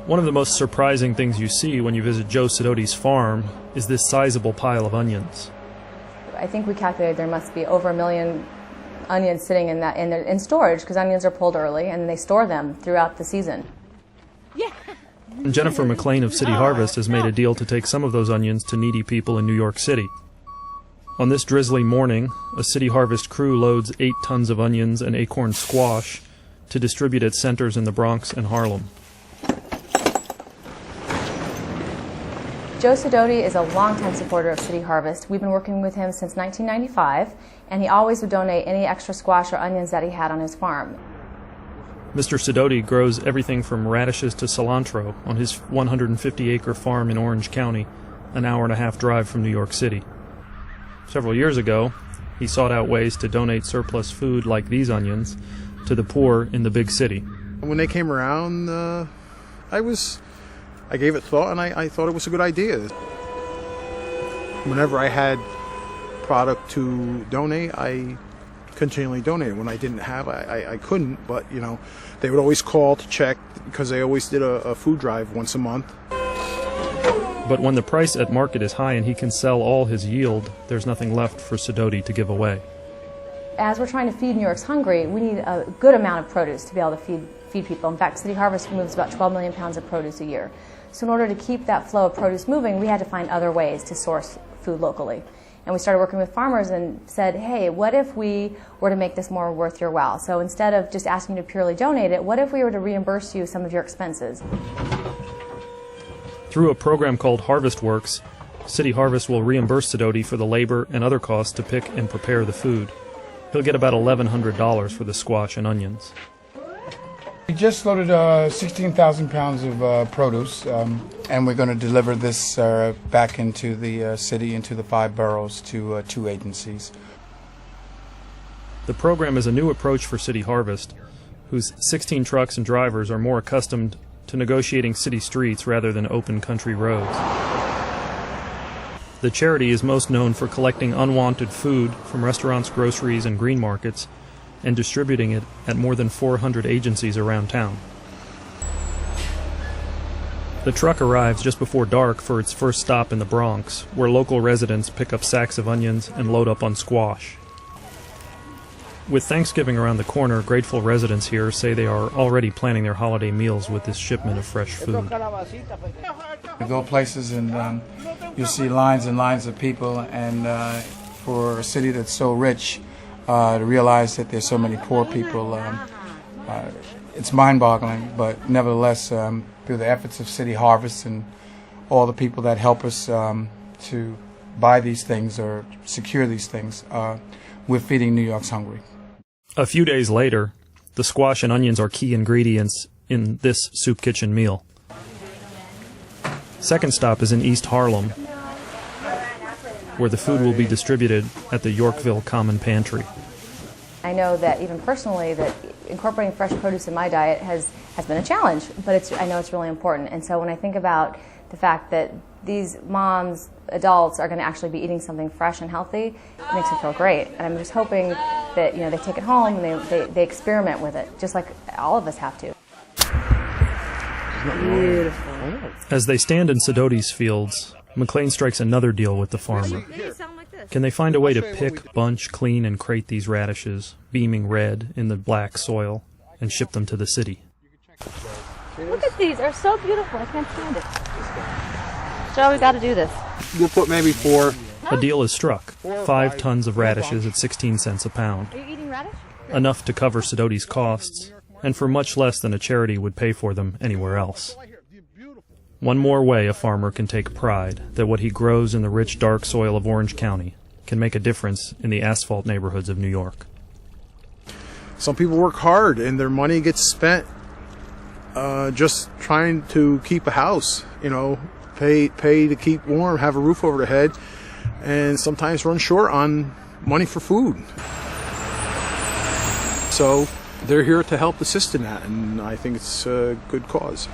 One of the most surprising things you see when you visit Joe Sidoti's farm is this sizable pile of onions. I think we calculated there must be over 1 million onions sitting in storage, because onions are pulled early and they store them throughout the season. Yeah. And Jennifer McLean of City Harvest has made a deal to take some of those onions to needy people in New York City. On this drizzly morning, a City Harvest crew loads 8 tons of onions and acorn squash to distribute at centers in the Bronx and Harlem. Joe Sidoti is a longtime supporter of City Harvest. We've been working with him since 1995, and he always would donate any extra squash or onions that he had on his farm. Mr. Sidoti grows everything from radishes to cilantro on his 150-acre farm in Orange County, an hour-and-a-half drive from New York City. Several years ago, he sought out ways to donate surplus food like these onions to the poor in the big city. When they came around, I gave it thought, and I thought it was a good idea. Whenever I had product to donate, I continually donated. When I didn't have, I couldn't, but they would always call to check, because they always did a food drive once a month. But when the price at market is high and he can sell all his yield, there's nothing left for Sidoti to give away. As we're trying to feed New York's hungry, we need a good amount of produce to be able to feed people. In fact, City Harvest moves about 12 million pounds of produce a year. So in order to keep that flow of produce moving, we had to find other ways to source food locally. And we started working with farmers and said, hey, what if we were to make this more worth your while? So instead of just asking you to purely donate it, what if we were to reimburse you some of your expenses? Through a program called Harvest Works, City Harvest will reimburse Sidoti for the labor and other costs to pick and prepare the food. He'll get about $1,100 for the squash and onions. We just loaded 16,000 pounds of produce, and we're going to deliver this back into the city, into the 5 boroughs, to 2 agencies. The program is a new approach for City Harvest, whose 16 trucks and drivers are more accustomed to negotiating city streets rather than open country roads. The charity is most known for collecting unwanted food from restaurants, groceries, and green markets and distributing it at more than 400 agencies around town. The truck arrives just before dark for its first stop in the Bronx, where local residents pick up sacks of onions and load up on squash. With Thanksgiving around the corner, grateful residents here say they are already planning their holiday meals with this shipment of fresh food. You go places and you'll see lines and lines of people, and for a city that's so rich, to realize that there's so many poor people, it's mind-boggling. But nevertheless, through the efforts of City Harvest and all the people that help us to buy these things or secure these things, we're feeding New York's hungry. A few days later, the squash and onions are key ingredients in this soup kitchen meal. Second stop is in East Harlem, where the food will be distributed at the Yorkville Common Pantry. I know that even personally that incorporating fresh produce in my diet has been a challenge, but I know it's really important. And so when I think about the fact that these moms, adults, are going to actually be eating something fresh and healthy, it makes me feel great. And I'm just hoping that they take it home and they experiment with it, just like all of us have to. Beautiful. As they stand in Sidoti's fields, McLean strikes another deal with the farmer. Can they find a way to pick, bunch, clean, and crate these radishes, beaming red in the black soil, and ship them to the city? Look at these. They're so beautiful. I can't stand it. Joe, we got to do this. We'll put maybe 4. A deal is struck. 5 tons of radishes at 16 cents a pound. Are you eating radish? Enough to cover Sidoti's costs, and for much less than a charity would pay for them anywhere else. One more way a farmer can take pride that what he grows in the rich, dark soil of Orange County can make a difference in the asphalt neighborhoods of New York. Some people work hard, and their money gets spent just trying to keep a house, pay to keep warm, have a roof over their head, and sometimes run short on money for food. So they're here to help assist in that, and I think it's a good cause.